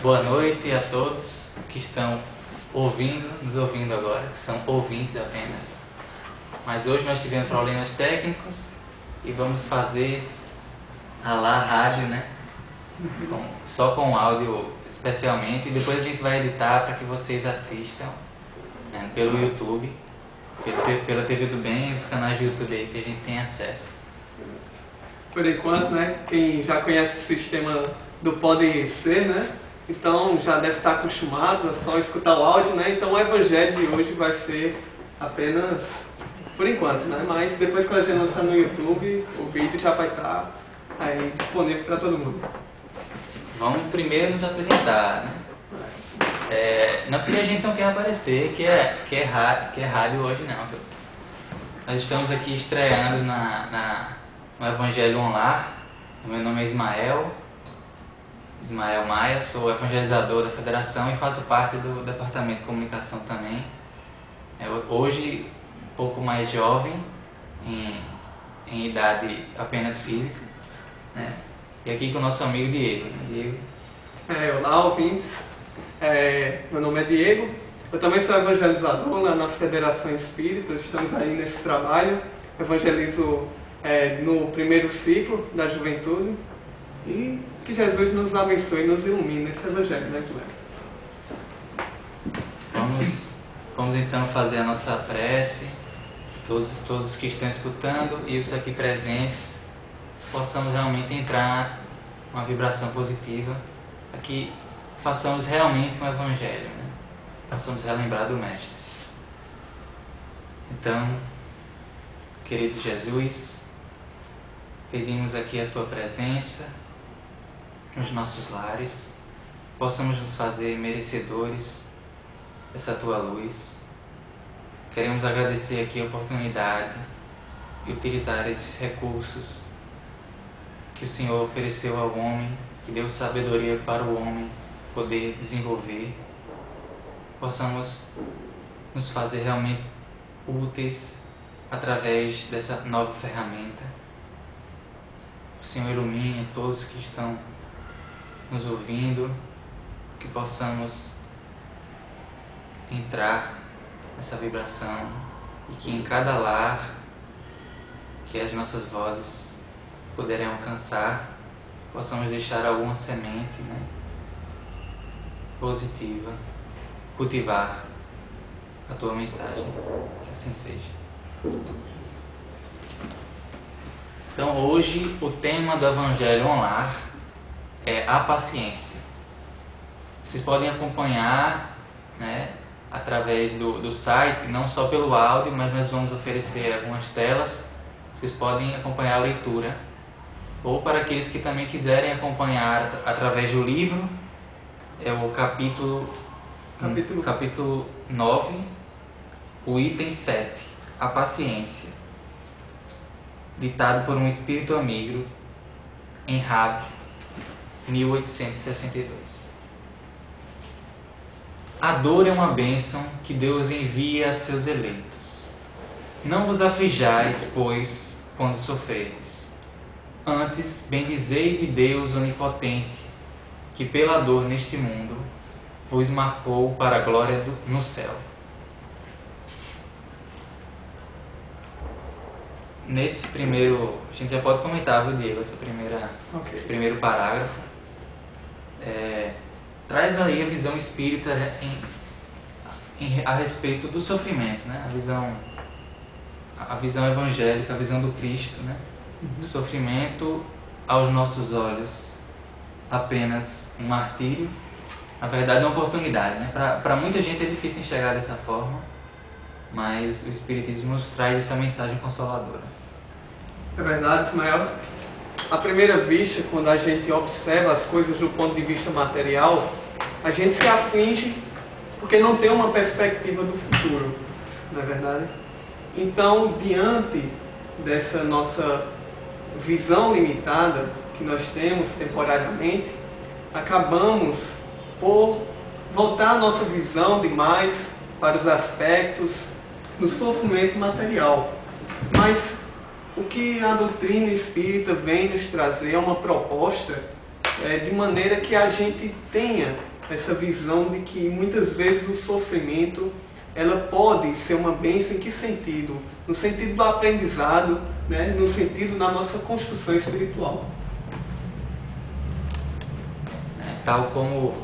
Boa noite a todos que estão nos ouvindo agora, que são ouvintes apenas. Mas hoje nós tivemos problemas técnicos e vamos fazer a rádio, né? Só com áudio especialmente, e depois a gente vai editar para que vocês assistam, né, pelo YouTube, pela TV do Bem, os canais de YouTube aí que a gente tem acesso. Por enquanto, né, quem já conhece o sistema do Pode Ser, né, então já deve estar acostumado a só escutar o áudio, né, então o evangelho de hoje vai ser apenas por enquanto, né, mas depois que a gente lançar no YouTube, o vídeo já vai estar aí disponível para todo mundo. Vamos primeiro nos apresentar, né? Não porque a gente não quer aparecer, que é rádio hoje não. Nós estamos aqui estreando no Evangelho Online. Meu nome é Ismael Maia, sou evangelizador da Federação e faço parte do Departamento de Comunicação também. Hoje, um pouco mais jovem, em idade apenas física, né? E aqui com o nosso amigo Diego. Diego. Olá, ouvintes. Meu nome é Diego. Eu também sou evangelizador lá na Federação Espírita. Estamos aí nesse trabalho. Evangelizo no primeiro ciclo da juventude. E que Jesus nos abençoe e nos ilumine nesse evangelho, né, Ismael? Vamos então fazer a nossa prece. Todos que estão escutando e os aqui presentes possamos realmente entrar uma vibração positiva, para que façamos realmente um evangelho, né? Possamos relembrar do Mestre. Então, querido Jesus, pedimos aqui a Tua presença nos nossos lares, possamos nos fazer merecedores dessa Tua luz. Queremos agradecer aqui a oportunidade de utilizar esses recursos que o Senhor ofereceu ao homem, que deu sabedoria para o homem poder desenvolver. Possamos nos fazer realmente úteis através dessa nova ferramenta. O Senhor ilumine todos que estão nos ouvindo, que possamos entrar nessa vibração e que em cada lar que as nossas vozes puderem alcançar, possamos deixar alguma semente, né, positiva, cultivar a Tua mensagem, que assim seja. Então hoje o tema do Evangelho Online é a paciência. Vocês podem acompanhar, né, através do site, não só pelo áudio, mas nós vamos oferecer algumas telas. Vocês podem acompanhar a leitura. Ou para aqueles que também quiserem acompanhar através do livro, é o capítulo 9, o item 7, a paciência, ditado por um espírito amigo em Rabi, 1862. A dor é uma bênção que Deus envia a seus eleitos. Não vos aflijais, pois, quando sofreres. Antes, bendizei de Deus onipotente, que pela dor neste mundo vos marcou para a glória no céu. Nesse primeiro, a gente já pode comentar, viu, Diego, esse primeiro parágrafo. Traz aí a visão espírita a respeito do sofrimento, né? A visão evangélica, a visão do Cristo, né? O sofrimento aos nossos olhos apenas um martírio, na verdade uma oportunidade, né? Para muita gente é difícil enxergar dessa forma, mas o Espiritismo nos traz essa mensagem consoladora. É verdade, Ismael. À primeira vista, quando a gente observa as coisas do ponto de vista material, a gente se aflige porque não tem uma perspectiva do futuro, não é verdade? Então, diante dessa nossa visão limitada que nós temos temporariamente, acabamos por voltar a nossa visão demais para os aspectos do sofrimento material. Mas o que a doutrina espírita vem nos trazer é uma proposta de maneira que a gente tenha essa visão de que muitas vezes o sofrimento ela pode ser uma bênção. Em que sentido? No sentido do aprendizado, né? No sentido da nossa construção espiritual. Tal como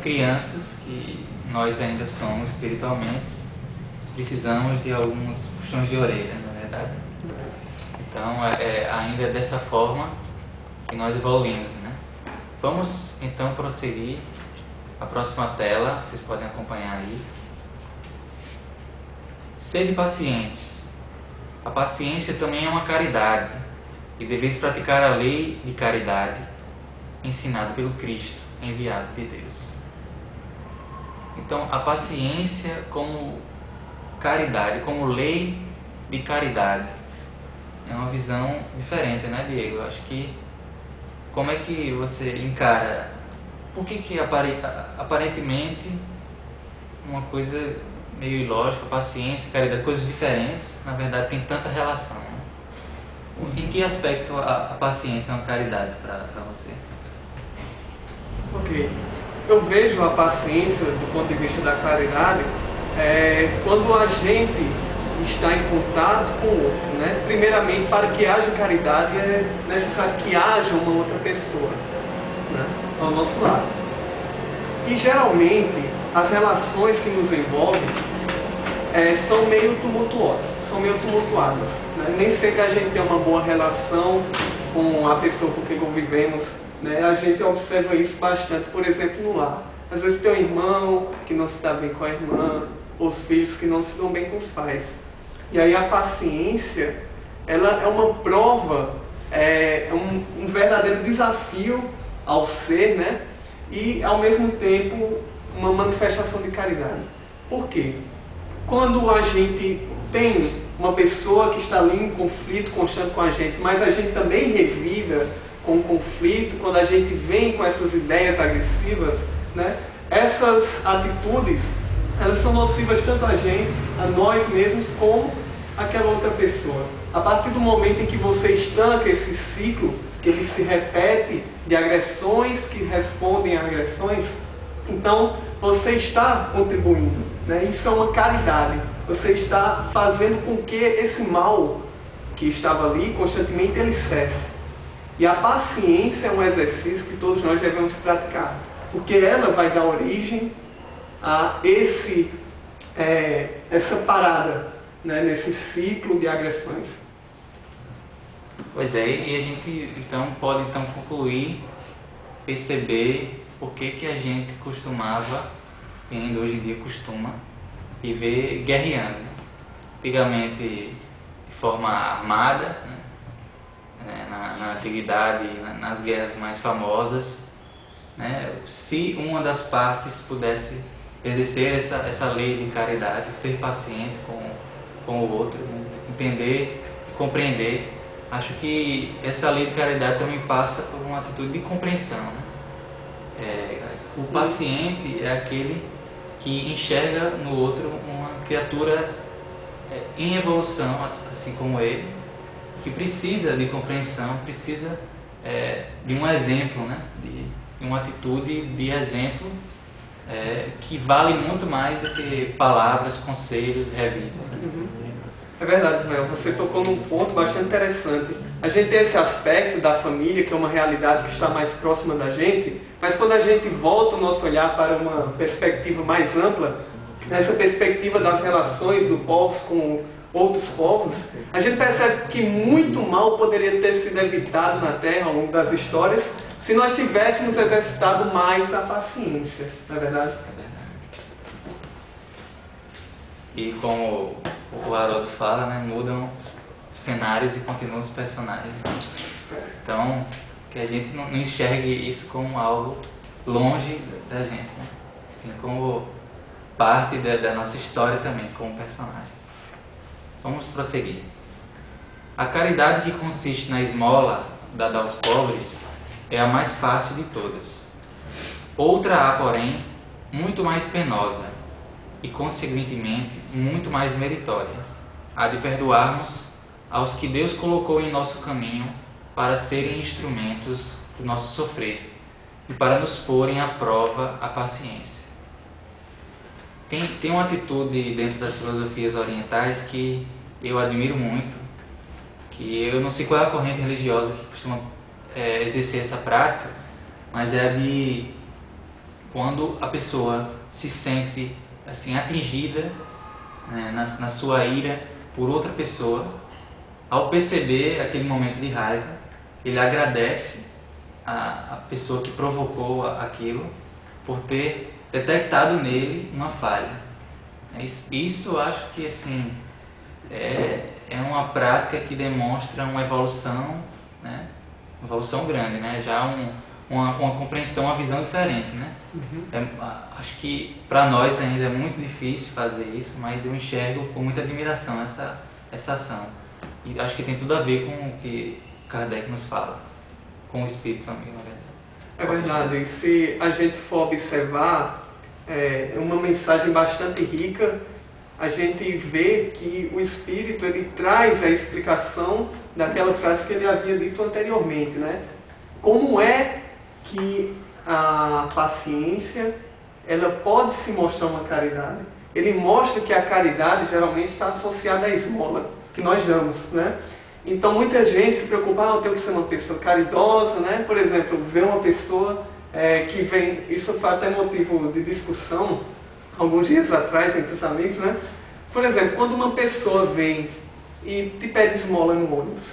crianças que nós ainda somos espiritualmente, precisamos de alguns puxões de orelha, na verdade. Então, ainda é dessa forma que nós evoluímos, né? Vamos então prosseguir. A próxima tela, vocês podem acompanhar aí. Sede pacientes. A paciência também é uma caridade, e deveis praticar a lei de caridade ensinada pelo Cristo, enviado de Deus. Então, a paciência como caridade, como lei de caridade, é uma visão diferente, né, Diego? Eu acho que, como é que você encara? Por que aparentemente uma coisa meio ilógica, paciência, caridade, coisas diferentes, na verdade tem tanta relação, né? Em que aspecto a paciência é uma caridade para você? Ok. Eu vejo a paciência do ponto de vista da caridade quando a gente está em contato com o outro, né? Primeiramente, para que haja caridade é necessário que haja uma outra pessoa, né, ao nosso lado. E geralmente as relações que nos envolvem são meio tumultuadas, né? Nem sempre a gente tem uma boa relação com a pessoa com quem convivemos, né? A gente observa isso bastante, por exemplo, no lar. Às vezes tem um irmão que não se dá bem com a irmã, os filhos que não se dão bem com os pais. E aí a paciência, ela é uma prova, um verdadeiro desafio ao ser, né? E ao mesmo tempo uma manifestação de caridade. Por quê? Quando a gente tem uma pessoa que está ali em conflito constante com a gente, mas a gente também revida com o conflito, quando a gente vem com essas ideias agressivas, né? Essas atitudes, elas são nocivas tanto a gente, a nós mesmos, como aquela outra pessoa. A partir do momento em que você estanca esse ciclo, que ele se repete, de agressões que respondem a agressões, então você está contribuindo, né? Isso é uma caridade. Você está fazendo com que esse mal que estava ali constantemente ele cesse. E a paciência é um exercício que todos nós devemos praticar, porque ela vai dar origem a essa parada, né, nesse ciclo de agressões. Pois é, e a gente então pode concluir, perceber por que a gente costumava, e ainda hoje em dia costuma, viver guerreando. Antigamente de forma armada, né, na antiguidade, nas guerras mais famosas, né, se uma das partes pudesse exercer essa lei de caridade, ser paciente com o outro, entender, compreender, acho que essa lei de caridade também passa por uma atitude de compreensão, né? O paciente é aquele que enxerga no outro uma criatura em evolução, assim como ele, que precisa de compreensão, precisa de um exemplo, né? De uma atitude de exemplo que vale muito mais do que palavras, conselhos, revistas. Né? É verdade, Ismael. Você tocou num ponto bastante interessante. A gente tem esse aspecto da família, que é uma realidade que está mais próxima da gente, mas quando a gente volta o nosso olhar para uma perspectiva mais ampla, essa perspectiva das relações do povo com outros povos, a gente percebe que muito mal poderia ter sido evitado na Terra ao longo das histórias se nós tivéssemos exercitado mais a paciência, não é verdade? E como o Haroldo fala, né, mudam os cenários e continuam os personagens. Então, que a gente não enxergue isso como algo longe da gente, né? Assim como parte da nossa história também, como personagens. Vamos prosseguir. A caridade que consiste na esmola dada aos pobres é a mais fácil de todas. Outra há, porém, muito mais penosa e, consequentemente, muito mais meritória, a de perdoarmos aos que Deus colocou em nosso caminho para serem instrumentos do nosso sofrer, e para nos porem à prova a paciência. Tem uma atitude dentro das filosofias orientais que eu admiro muito, que eu não sei qual é a corrente religiosa que costuma exercer essa prática, mas é a de quando a pessoa se sente assim atingida, né, na sua ira por outra pessoa, ao perceber aquele momento de raiva, ele agradece a pessoa que provocou aquilo por ter detectado nele uma falha. Isso eu acho que assim, é uma prática que demonstra uma evolução, né? Uma evolução grande, né? Já uma compreensão, uma visão diferente, né? Acho que para nós ainda é muito difícil fazer isso, mas eu enxergo com muita admiração essa ação. E acho que tem tudo a ver com o que Kardec nos fala, com o Espírito também, na verdade. É verdade, e se a gente for observar, é uma mensagem bastante rica. A gente vê que o Espírito ele traz a explicação daquela frase que ele havia dito anteriormente, né? Como é que a paciência ela pode se mostrar uma caridade? Ele mostra que a caridade geralmente está associada à esmola que nós damos, né? Então muita gente se preocupa, eu tenho que ser uma pessoa caridosa, né? Por exemplo, ver uma pessoa que vem, isso foi até motivo de discussão alguns dias atrás entre os amigos, né? Por exemplo, quando uma pessoa vem e te pede esmola no ônibus,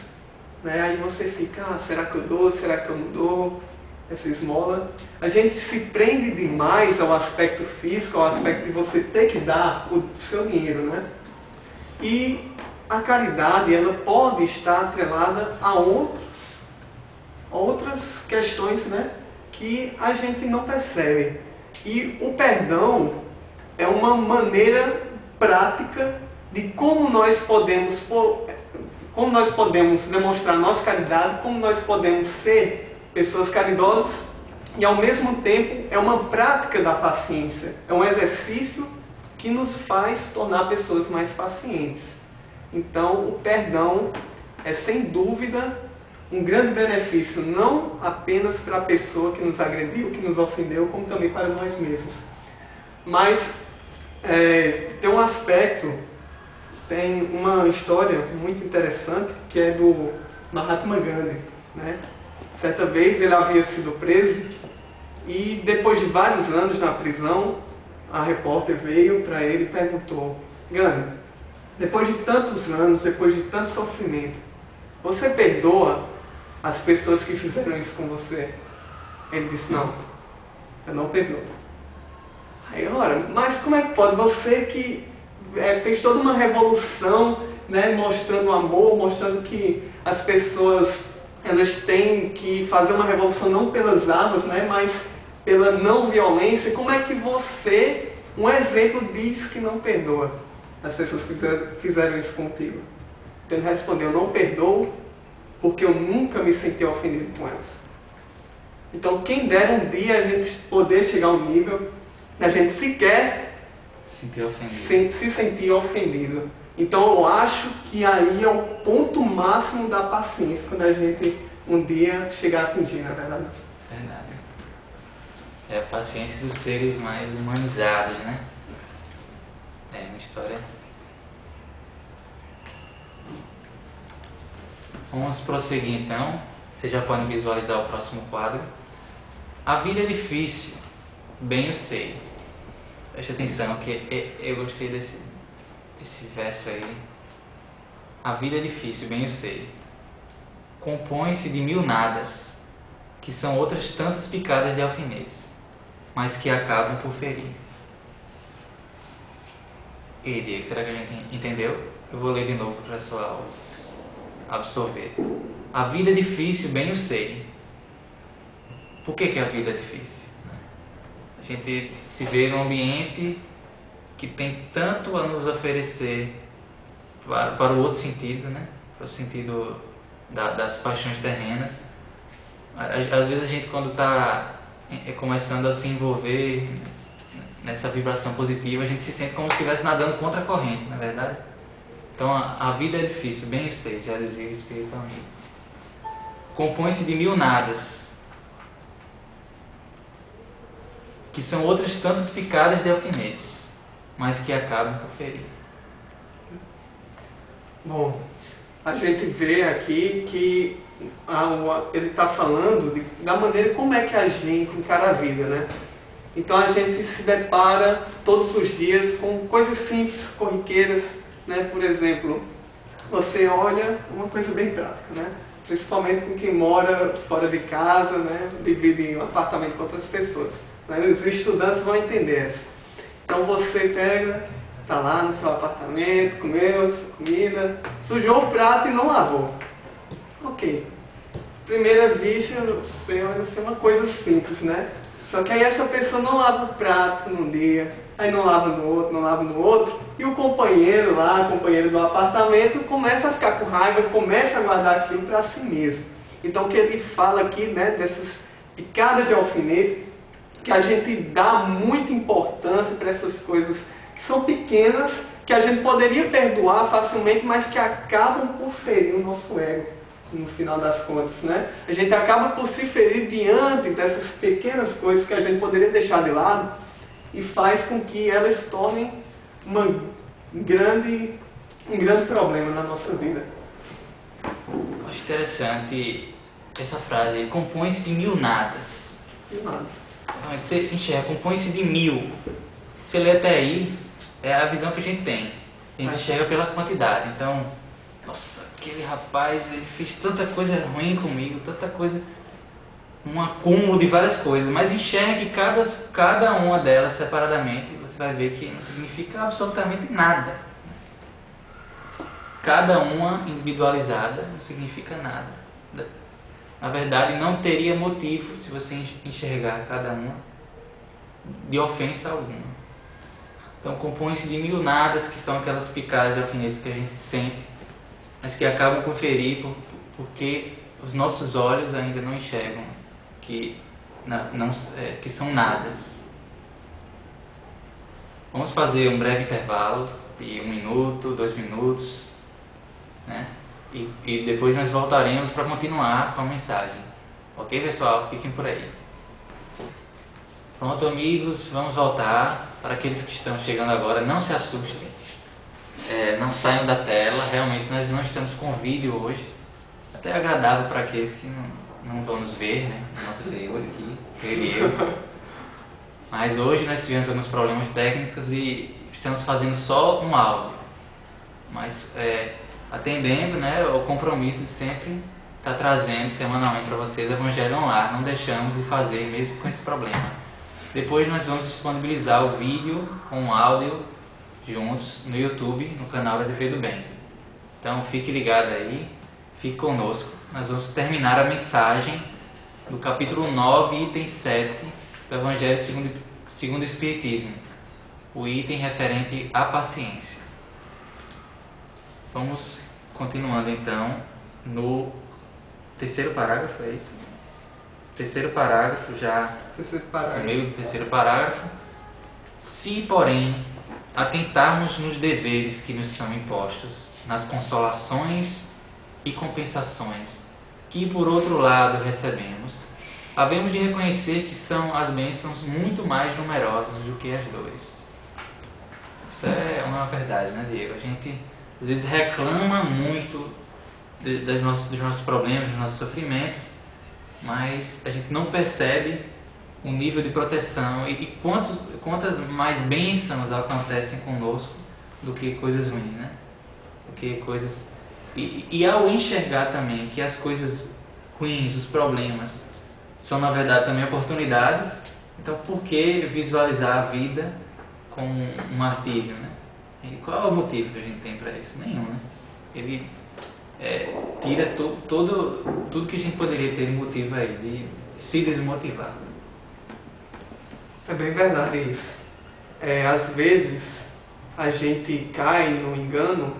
né? Aí você fica, será que eu dou, será que eu não dou essa esmola? A gente se prende demais ao aspecto físico, ao aspecto de você ter que dar o seu dinheiro, né? E a caridade, ela pode estar atrelada a outras questões, né? Que a gente não percebe. E o perdão é uma maneira prática de como nós podemos demonstrar nossa caridade, como nós podemos ser pessoas caridosas, e ao mesmo tempo é uma prática da paciência, é um exercício que nos faz tornar pessoas mais pacientes. Então o perdão é sem dúvida um grande benefício, não apenas para a pessoa que nos agrediu, que nos ofendeu, como também para nós mesmos. Mas tem um aspecto, tem uma história muito interessante, que é do Mahatma Gandhi, né? Certa vez ele havia sido preso e depois de vários anos na prisão, a repórter veio para ele e perguntou: Gandhi, depois de tantos anos, depois de tanto sofrimento, você perdoa as pessoas que fizeram isso com você? Ele disse: não, eu não perdoo. Aí, ora, mas como é que pode? Você que fez toda uma revolução, né, mostrando amor, mostrando que as pessoas elas têm que fazer uma revolução não pelas armas, né, mas pela não violência. Como é que você, um exemplo, diz que não perdoa as pessoas que fizeram isso contigo? Então ele respondeu: eu não perdoo porque eu nunca me senti ofendido com elas. Então quem dera um dia a gente poder chegar ao nível da gente sequer se sentir ofendido. Então eu acho que aí é o ponto máximo da paciência, quando a gente um dia chegar a atingir, na verdade. Verdade. É a paciência dos seres mais humanizados, né? É uma história. Vamos prosseguir então. Vocês já podem visualizar o próximo quadro. A vida é difícil, bem eu sei. Preste atenção, que eu gostei desse verso aí. A vida é difícil, bem eu sei. Compõe-se de mil nadas, que são outras tantas picadas de alfinetes, mas que acabam por ferir. E aí, Diego, será que a gente entendeu? Eu vou ler de novo para só absorver. A vida é difícil, bem eu sei. Por que a vida é difícil? A gente se vê num ambiente que tem tanto a nos oferecer para o outro sentido, né? Para o sentido das paixões terrenas. Às vezes a gente, quando está começando a se envolver nessa vibração positiva, a gente se sente como se estivesse nadando contra a corrente, não é verdade? Então a vida é difícil, bem eu sei, já dizia o Espírito amigo. Compõe-se de mil nadas, que são outras tantas picadas de alfinetes, mas que acabam por ferir. Bom, a gente vê aqui que ele está falando da maneira como é que a gente encara a vida, né? Então a gente se depara todos os dias com coisas simples, corriqueiras, né? Por exemplo, você olha uma coisa bem prática, né? Principalmente com quem mora fora de casa, né? Divide em um apartamento com outras pessoas, né? Os estudantes vão entender essa. Então você pega, está lá no seu apartamento, comeu sua comida, sujou o prato e não lavou. Ok. Primeira vista, você olha assim, uma coisa simples, né? Só que aí essa pessoa não lava o prato num dia, aí não lava no outro, não lava no outro, e o companheiro lá, companheiro do apartamento, começa a ficar com raiva, começa a guardar aquilo para si mesmo. Então o que ele fala aqui, né, dessas picadas de alfinete, que a gente dá muita importância para essas coisas que são pequenas, que a gente poderia perdoar facilmente, mas que acabam por ferir o nosso ego. No final das contas, né? A gente acaba por se ferir diante dessas pequenas coisas que a gente poderia deixar de lado e faz com que elas se tornem um grande problema na nossa vida. Acho interessante essa frase, compõe-se de mil nadas. Mil nadas. Você enxerga, compõe-se de mil. Você lê até aí, é a visão que a gente tem. A gente enxerga pela quantidade. Então, nossa, aquele rapaz, ele fez tanta coisa ruim comigo, tanta coisa, um acúmulo de várias coisas, mas enxergue cada uma delas separadamente, você vai ver que não significa absolutamente nada. Cada uma individualizada não significa nada. Na verdade, não teria motivo se você enxergar cada uma de ofensa alguma. Então, compõe-se de mil nadas, que são aquelas picadas de alfinete que a gente sente, mas que acabam por ferir porque os nossos olhos ainda não enxergam que são nadas. Vamos fazer um breve intervalo de 1 minuto, 2 minutos, né? E depois nós voltaremos para continuar com a mensagem. Ok, pessoal? Fiquem por aí. Pronto, amigos, vamos voltar. Para aqueles que estão chegando agora, não se assustem. Não saiam da tela, realmente nós não estamos com vídeo hoje, até agradável para aqueles que não vão nos ver, né? Nosso Senhor aqui, ele e eu. Mas hoje nós tivemos alguns problemas técnicos e estamos fazendo só um áudio, mas atendendo, né, o compromisso de sempre estar trazendo semanalmente para vocês o Evangelho Online, não deixamos de fazer mesmo com esse problema. Depois nós vamos disponibilizar o vídeo com o áudio juntos no YouTube, no canal da TV do Bem. Então fique ligado aí, fique conosco. Nós vamos terminar a mensagem do capítulo 9, item 7 do Evangelho segundo o Espiritismo, o item referente à paciência. Vamos continuando então no terceiro parágrafo, é isso? Terceiro parágrafo, já no meio do terceiro parágrafo. Se, porém, atentarmos nos deveres que nos são impostos, nas consolações e compensações que, por outro lado, recebemos, havemos de reconhecer que são as bênçãos muito mais numerosas do que as dores. Isso é uma verdade, né, Diego? A gente, às vezes, reclama muito dos nossos problemas, dos nossos sofrimentos, mas a gente não percebe o nível de proteção e quantas mais bênçãos acontecem conosco do que coisas ruins, né? Do que coisas... E ao enxergar também que as coisas ruins, os problemas, são na verdade também oportunidades, então por que visualizar a vida como um martírio, né? E qual é o motivo que a gente tem para isso? Nenhum, né? Ele tira tudo que a gente poderia ter de motivo aí, de se desmotivar. É bem verdade isso. Às vezes a gente cai no engano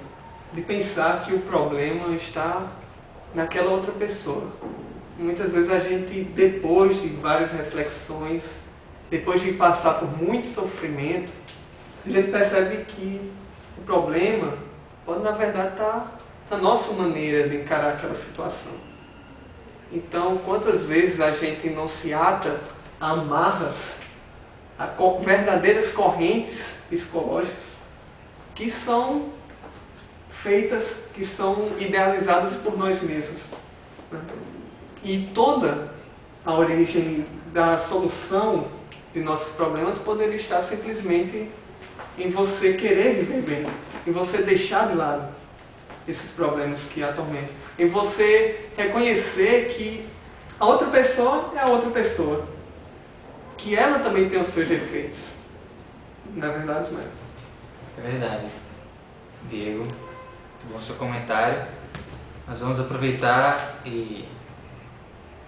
de pensar que o problema está naquela outra pessoa. Muitas vezes a gente, depois de várias reflexões, depois de passar por muito sofrimento, a gente percebe que o problema pode na verdade estar na nossa maneira de encarar aquela situação. Então, quantas vezes a gente não se ata a amarras verdadeiras correntes psicológicas que são feitas, que são idealizadas por nós mesmos. Né? E toda a origem da solução de nossos problemas poderia estar simplesmente em você querer viver bem, em você deixar de lado esses problemas que atormentam, em você reconhecer que a outra pessoa é a outra pessoa, que ela também tem os seus defeitos. Não é verdade, Maio? É verdade. Diego, muito bom seu comentário. Nós vamos aproveitar e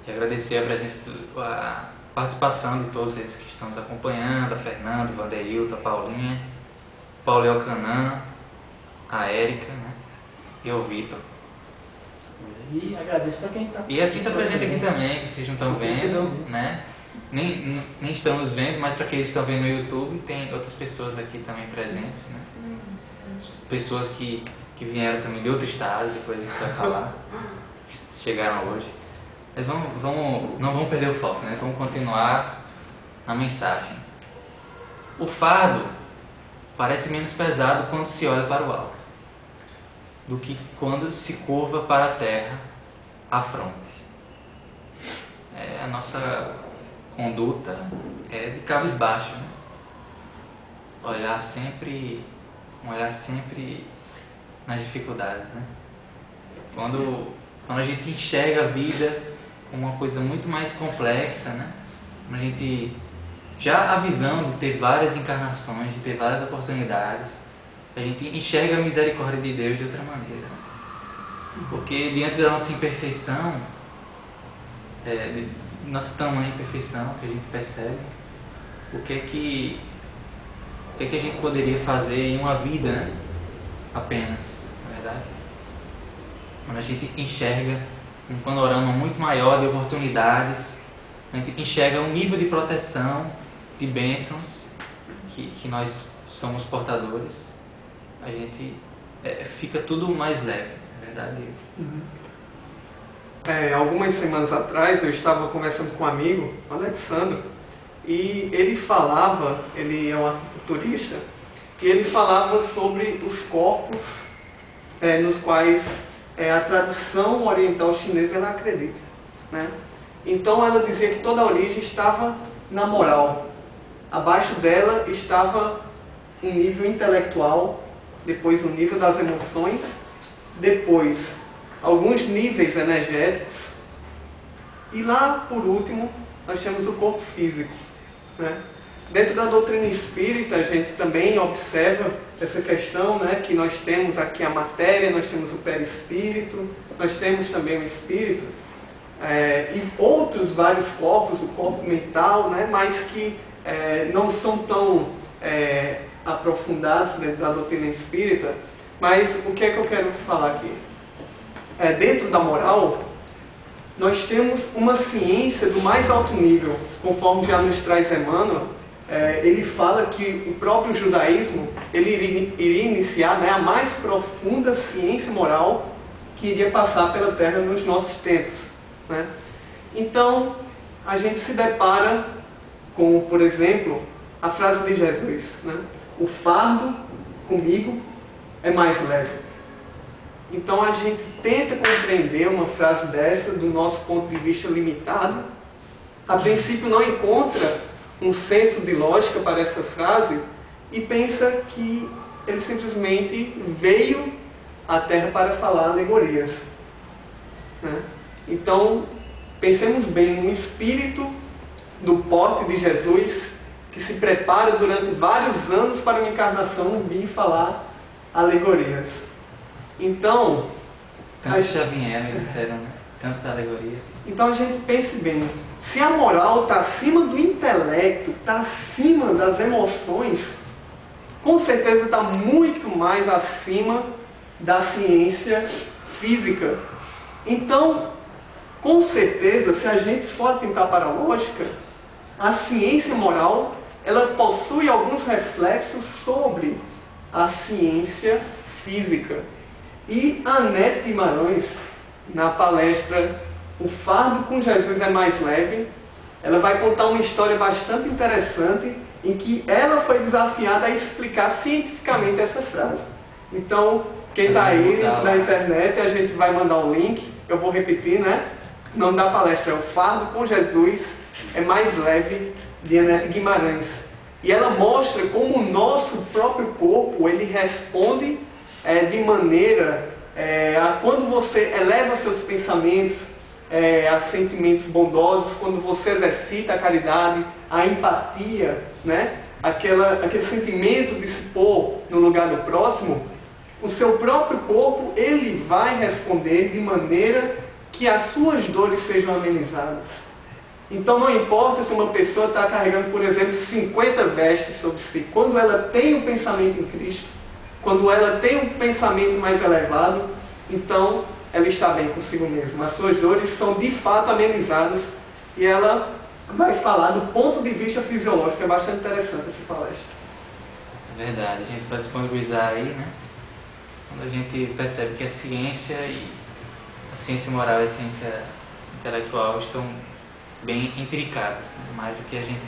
agradecer a presença, a participação de todos eles que estão nos acompanhando, a Fernanda, o Vanderilton, a Paulinha, Paulo Elcanã, a Érica, né? E o Vitor. E agradeço a quem está. E a quem está presente aqui também, que vocês não estão vendo, né? Nem estamos vendo, mas para aqueles que estão vendo no YouTube, tem outras pessoas aqui também presentes, né? Pessoas que vieram também de outro estado, depois a gente vai falar, que chegaram hoje. Mas não vamos perder o foco, né? Vamos continuar na mensagem. O fardo parece menos pesado quando se olha para o alto, do que quando se curva para a terra, à fronte. A nossa conduta é de cabisbaixo, né? Um olhar sempre nas dificuldades, né? Quando a gente enxerga a vida como uma coisa muito mais complexa, né? Quando a gente, já a visão de ter várias encarnações, de ter várias oportunidades, a gente enxerga a misericórdia de Deus de outra maneira. Porque diante da nossa imperfeição, nossa tamanha imperfeição que a gente percebe, o que é que a gente poderia fazer em uma vida, né? Apenas, na verdade. Quando a gente enxerga um panorama muito maior de oportunidades, a gente enxerga um nível de proteção, de bênçãos que nós somos portadores, a gente fica tudo mais leve, na verdade. Algumas semanas atrás eu estava conversando com um amigo, o Alexandre, e ele é um acupunturista, e ele falava sobre os corpos nos quais a tradição oriental chinesa ela acredita, né? Então ela dizia que toda a origem estava na moral, abaixo dela estava um nível intelectual, depois um nível das emoções, depois alguns níveis energéticos, e lá por último nós temos o corpo físico, né? Dentro da doutrina espírita a gente também observa essa questão, né, que nós temos aqui a matéria, nós temos o perispírito, nós temos também o espírito, e outros vários corpos, o corpo mental, né, mas que não são tão aprofundados dentro da doutrina espírita. Mas o que é que eu quero falar aqui? Dentro da moral, nós temos uma ciência do mais alto nível, conforme já nos traz Emmanuel. Ele fala que o próprio judaísmo ele iria iniciar, né, a mais profunda ciência moral que iria passar pela Terra nos nossos tempos, né? Então, a gente se depara com, por exemplo, a frase de Jesus, né? O fardo comigo é mais leve. Então, a gente tenta compreender uma frase dessa do nosso ponto de vista limitado. A princípio, não encontra um senso de lógica para essa frase e pensa que ele simplesmente veio à Terra para falar alegorias, né? Então, pensemos bem no espírito do porte de Jesus que se prepara durante vários anos para uma encarnação vir falar alegorias. Então, tantos já vieram e disseram, né? Tantas alegorias. Então a gente pense bem, se a moral está acima do intelecto, está acima das emoções, com certeza está muito mais acima da ciência física. Então, com certeza, se a gente for atentar para a lógica, a ciência moral ela possui alguns reflexos sobre a ciência física. E a Anete Guimarães, na palestra O Fardo com Jesus é Mais Leve, ela vai contar uma história bastante interessante em que ela foi desafiada a explicar cientificamente essa frase. Então, quem está aí na internet, a gente vai mandar um link, eu vou repetir, né? O nome da palestra é O Fardo com Jesus é Mais Leve, de Anete Guimarães. E ela mostra como o nosso próprio corpo, ele responde de maneira, quando você eleva seus pensamentos a sentimentos bondosos, quando você exercita a caridade, a empatia, né? Aquele sentimento de se pôr no lugar do próximo, o seu próprio corpo, ele vai responder de maneira que as suas dores sejam amenizadas. Então não importa se uma pessoa está carregando, por exemplo, 50 vestes sobre si, quando ela tem um pensamento em Cristo, quando ela tem um pensamento mais elevado, então ela está bem consigo mesma. As suas dores são de fato amenizadas e ela vai falar do ponto de vista fisiológico. É bastante interessante essa palestra. É verdade, a gente vai disponibilizar aí, né? Quando a gente percebe que a ciência moral e a ciência intelectual estão bem intricadas, né? Mais do que a gente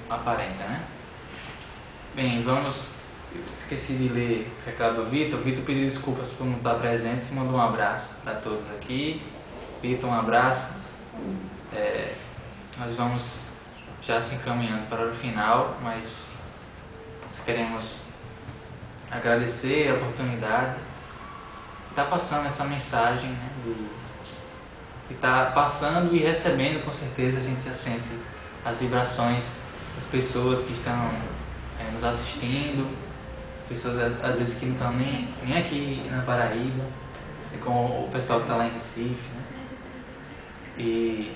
aparenta, né? Bem, esqueci de ler o recado do Vitor. Vitor pediu desculpas por não estar presente e mandou um abraço para todos aqui. Vitor, um abraço. Nós vamos já se encaminhando para o final, mas nós queremos agradecer a oportunidade de estar passando essa mensagem, né, de estar passando e recebendo, com certeza a gente já sente as vibrações das pessoas que estão nos assistindo, pessoas às vezes que não estão nem aqui na Paraíba, com o pessoal que está lá em Recife, né? E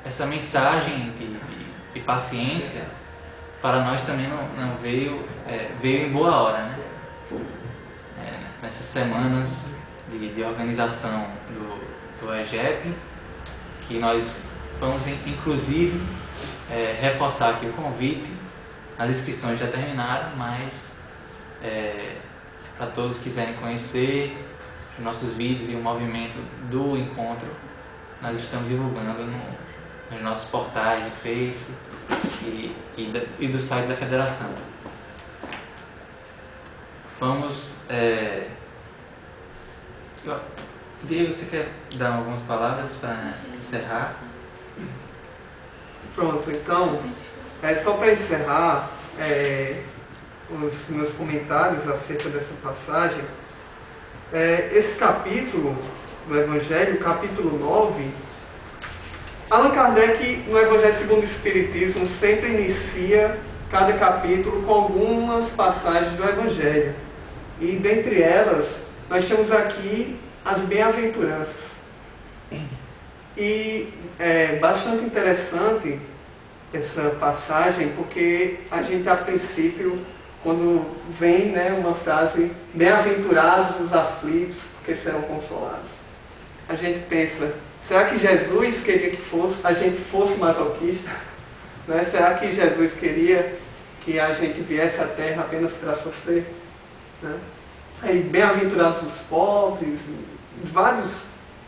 essa mensagem de paciência para nós também não veio em boa hora, né? Nessas semanas de organização do EGEP, que nós vamos inclusive reforçar aqui o convite. As inscrições já terminaram, mas para todos que quiserem conhecer os nossos vídeos e o movimento do encontro, nós estamos divulgando nos nossos portais de Face e do site da Federação. Vamos... Diego, você quer dar algumas palavras para encerrar? Pronto, então, só para encerrar os meus comentários acerca dessa passagem, esse capítulo do Evangelho, capítulo 9, Allan Kardec, no Evangelho segundo o Espiritismo, sempre inicia cada capítulo com algumas passagens do Evangelho. E dentre elas, nós temos aqui as bem-aventuranças. E é bastante interessante essa passagem, porque a gente, a princípio, quando vem, né, uma frase, bem-aventurados os aflitos, porque serão consolados, a gente pensa, será que Jesus queria que a gente fosse masoquista? Né? Será que Jesus queria que a gente viesse à Terra apenas para sofrer? Né? Aí, bem-aventurados os pobres,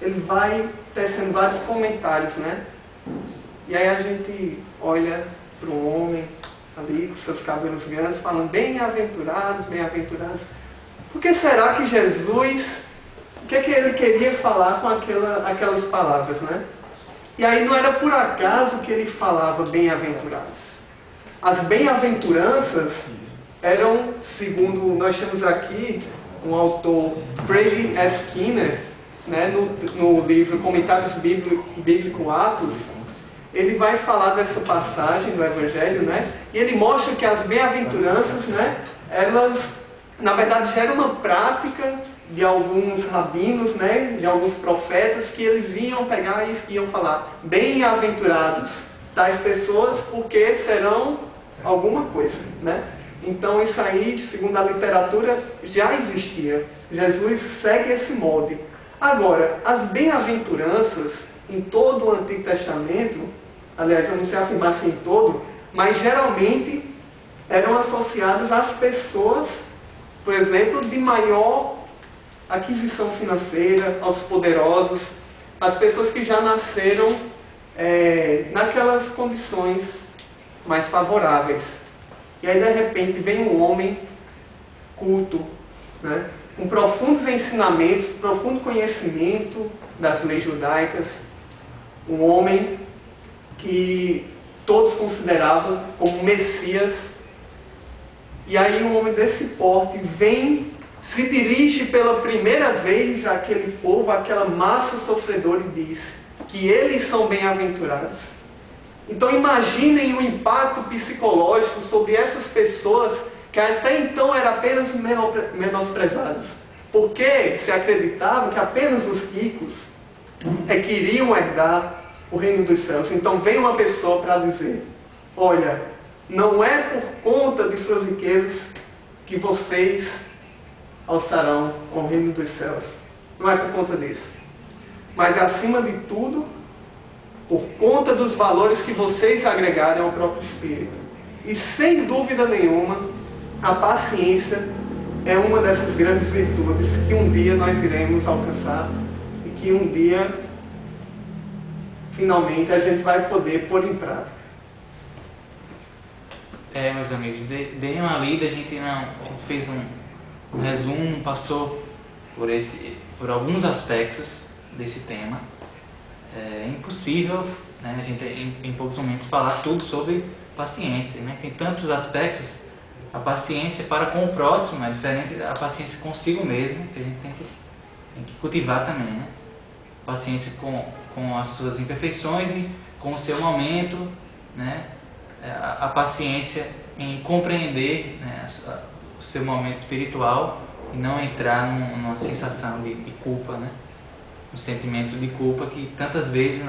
ele vai tecendo vários comentários, né? E aí a gente olha para o homem ali com seus cabelos grandes, falando bem-aventurados, bem-aventurados. Por que será que Jesus, o que ele queria falar com aquelas palavras, né? E aí não era por acaso que ele falava bem-aventurados. As bem-aventuranças eram, segundo nós temos aqui, um autor, Brady S. Skinner, né, no livro Comentários Bíblico Atos, ele vai falar dessa passagem do Evangelho, né, e ele mostra que as bem-aventuranças, né, elas, na verdade, já era uma prática de alguns rabinos, né, de alguns profetas, que eles iam pegar e iam falar, bem-aventurados tais pessoas, porque serão alguma coisa, né? Então isso aí, segundo a literatura, já existia. Jesus segue esse molde. Agora, as bem-aventuranças em todo o Antigo Testamento, aliás, eu não sei afirmar se em todo, mas geralmente eram associadas às pessoas, por exemplo, de maior aquisição financeira, aos poderosos, às pessoas que já nasceram naquelas condições mais favoráveis. E aí, de repente, vem um homem culto, né, com profundos ensinamentos, profundo conhecimento das leis judaicas, um homem que todos consideravam como Messias. E aí um homem desse porte vem, se dirige pela primeira vez àquele povo, àquela massa sofredora e diz que eles são bem-aventurados. Então imaginem o impacto psicológico sobre essas pessoas que até então eram apenas menosprezadas. Porque se acreditavam que apenas os ricos é que iriam herdar o reino dos céus. Então vem uma pessoa para dizer: olha, não é por conta de suas riquezas que vocês alçarão ao reino dos céus. Não é por conta disso. Mas acima de tudo, por conta dos valores que vocês agregaram ao próprio Espírito. E sem dúvida nenhuma, a paciência é uma dessas grandes virtudes que um dia nós iremos alcançar e que um dia, finalmente, a gente vai poder pôr em prática. Meus amigos, deem uma lida, a gente fez um resumo, passou por alguns aspectos desse tema. É impossível, né, a gente em poucos momentos falar tudo sobre paciência, né? Tem tantos aspectos. A paciência para com o próximo é diferente da paciência consigo mesmo, que a gente tem que cultivar também, né? Paciência com as suas imperfeições e com o seu momento, né? A paciência em compreender, né, o seu momento espiritual e não entrar numa sensação de culpa, né? Um sentimento de culpa que tantas vezes,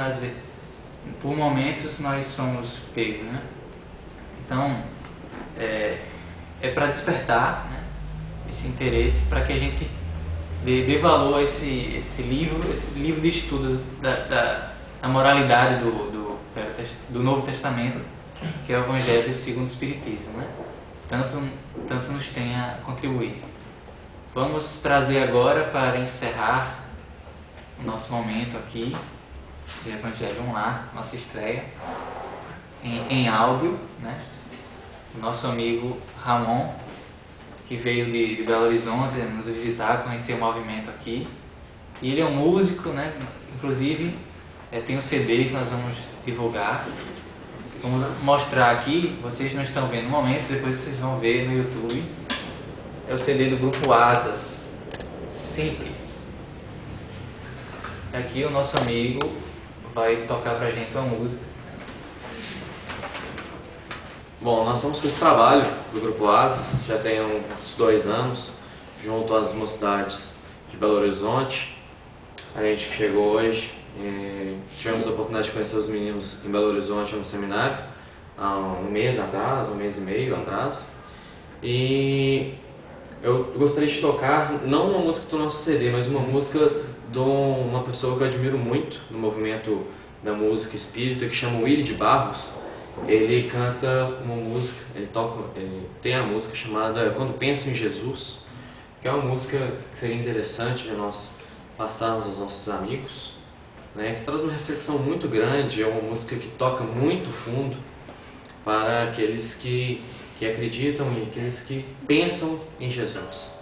por momentos, nós somos pegos, né? Então, é para despertar, né, esse interesse, para que a gente dê valor a esse livro de estudos da moralidade do Novo Testamento, que é o Evangelho segundo o Espiritismo, né? Tanto nos tem a contribuir. Vamos trazer agora, para encerrar o nosso momento aqui de Evangelho Online, nossa estreia em áudio, né? O nosso amigo Ramon, que veio de Belo Horizonte nos visitar, conhecer o movimento aqui. E ele é um músico, né? Inclusive tem um CD que nós vamos divulgar. Vamos mostrar aqui, vocês não estão vendo no momento, depois vocês vão ver no YouTube. É o CD do grupo Asas, Simples. Aqui o nosso amigo vai tocar pra gente uma música. Bom, nós estamos com esse trabalho do Grupo Asas, já tem uns 2 anos, junto às mocidades de Belo Horizonte. A gente chegou hoje, tivemos a oportunidade de conhecer os meninos em Belo Horizonte no seminário, há um mês e meio atrás. E eu gostaria de tocar, não uma música do nosso CD, mas uma música de uma pessoa que eu admiro muito no movimento da música espírita, que chama Willy de Barros. Ele canta uma música, ele tem a música chamada Quando Penso em Jesus, que é uma música que seria interessante de nós passarmos aos nossos amigos, né, que traz uma reflexão muito grande, é uma música que toca muito fundo para aqueles que acreditam e aqueles que pensam em Jesus.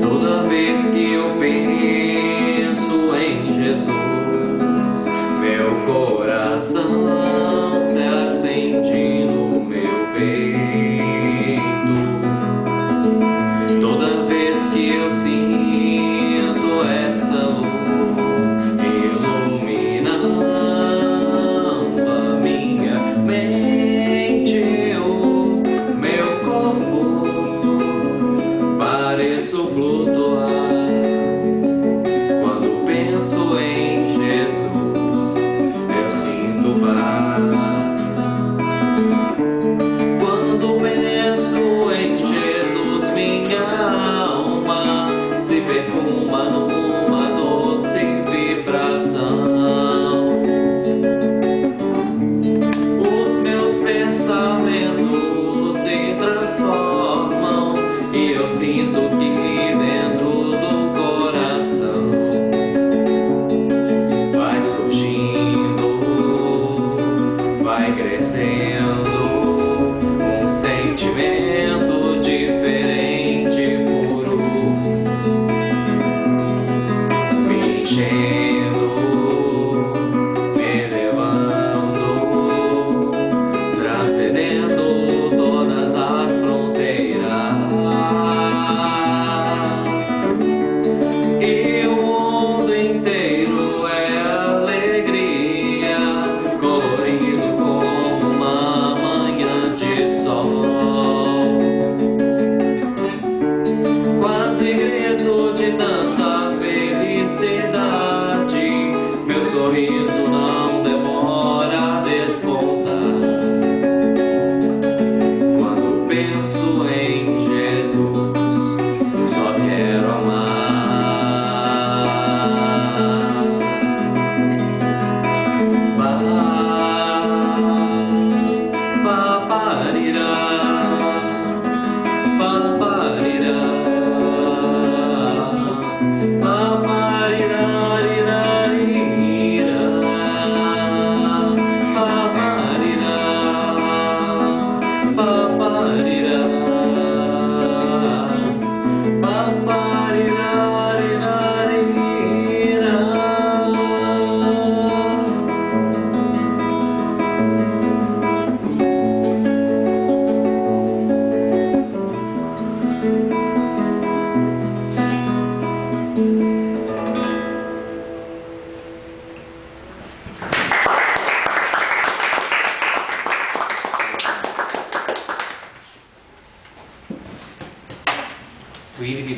Toda vez que eu penso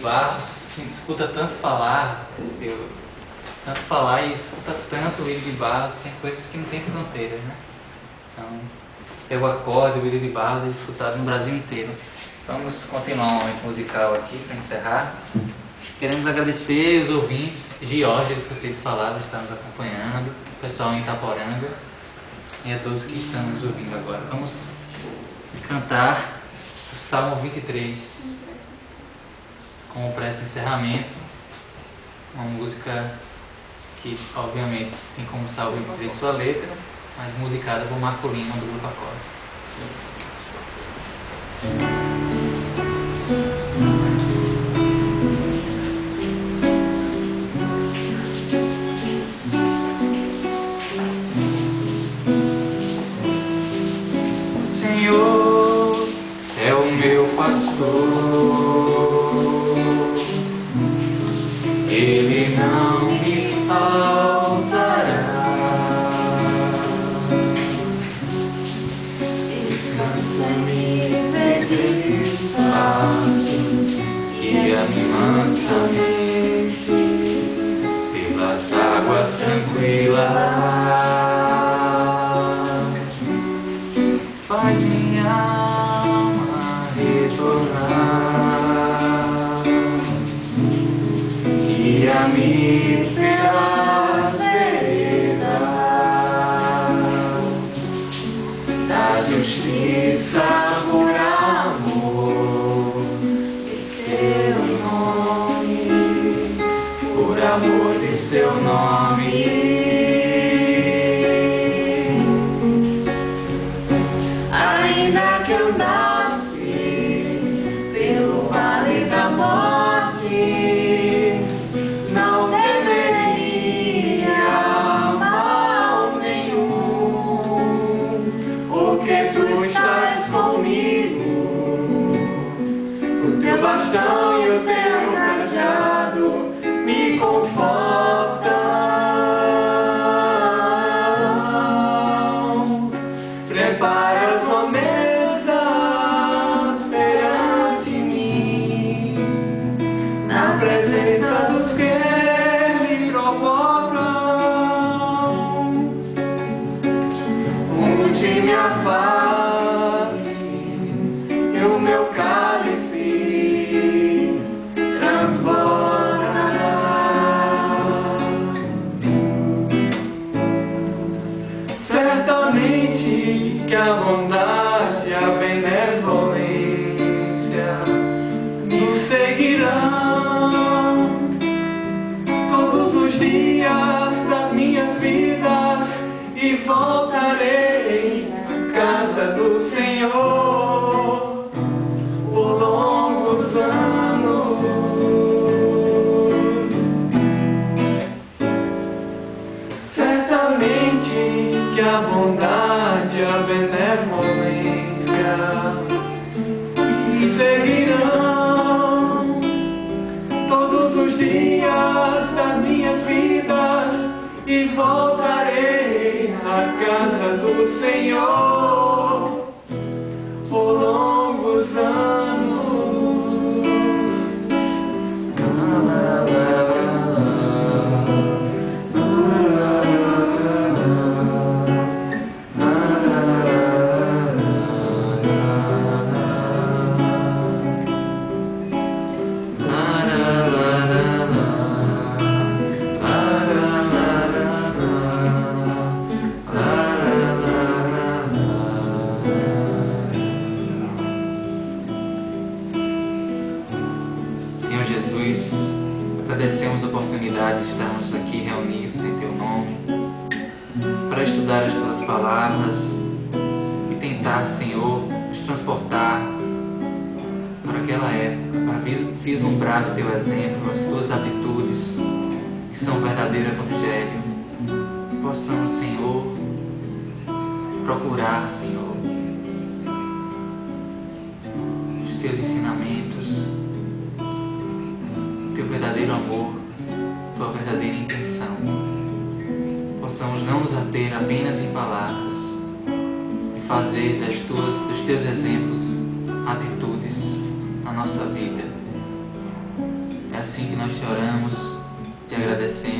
Barros, a gente escuta tanto falar, e escuta tanto o Willy de Barros, tem coisas que não tem fronteiras, né? Então, eu acordo, o Willy de Barros é escutado no Brasil inteiro. Vamos continuar um momento musical aqui para encerrar. Queremos agradecer os ouvintes, Jorge, eu escutei de falar, está nos acompanhando, o pessoal em Itaporanga e a todos que estão nos ouvindo agora. Vamos cantar o Salmo 23 como prece de encerramento, uma música que obviamente tem como Salmo 23 sua letra, mas musicada por Marco Lima do Grupo Acorde. Ele não me faltará. Descansa-me em fácil, guia-me mansamente pelas águas tranquilas. Faz minha alma retornar, guia-me pelas veredas da justiça por amor de seu nome, por amor de seu nome. Ainda que eu andasse pelo vale da morte, não temeria mal nenhum, porque tu estás comigo, o teu bastão e o teu cajado me confortam. Preparas uma mesa perante mim, na presença dos que me provocam. Unge minha face e o meu cálice transborda. Certamente que a bondade e a benevolência nos seguirão todos os dias das minhas vidas, e voltarei à casa do Senhor por longos anos. Certamente que a bondade e a benevolência me seguirão todos os dias das minhas vidas, e voltarei à casa do Senhor por longos anos. Senhor Jesus, agradecemos a oportunidade de estarmos aqui reunidos em Teu nome para estudar as Tuas palavras e tentar, Senhor, nos transportar para aquela época, para vislumbrar o Teu exemplo, as Tuas atitudes que são o verdadeiro Evangelho, e possamos, Senhor, procurar, Senhor, os Teus ensinamentos, Teu verdadeiro amor, Tua verdadeira intenção. Possamos não nos ater apenas em palavras e fazer dos Teus exemplos atitudes na nossa vida. te oramos, te agradecemos.